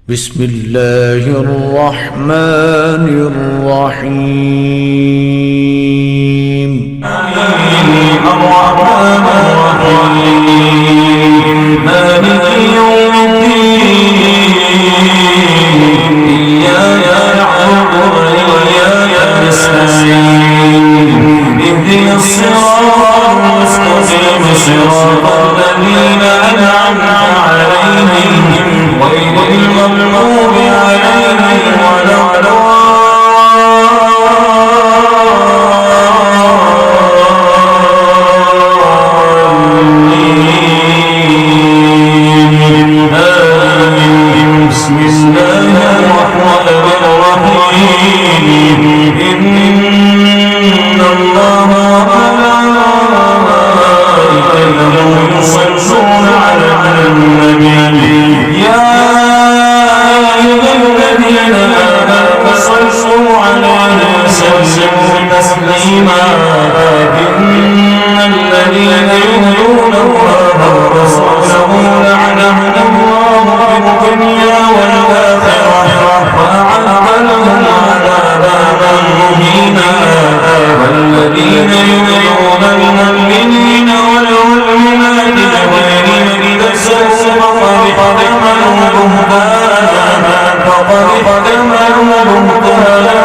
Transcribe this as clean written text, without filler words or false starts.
بسم الله الرحمن الرحيم. الرحمن الرحيم مالك يوم الدين إياك نعبد وإياك نستعين اهدنا الصراط المستقيم صراط الذين أنعمت عليهم غير المغضوب عليهم ولا الضالين. بسم الله الرحمن الرحيم إن الله وملائكته يصلون على النبي يا أيها الذين آمنوا صلوا عليه وسلموا تسليما إن الذين يؤذون الله ورسوله لعنهم الله في الدنيا والآخرة وأعد لهم عذابا مهينا والذين يؤذون المؤمنين والمؤمنات بغير ما اكتسبوا فقد احتملوا بهتانا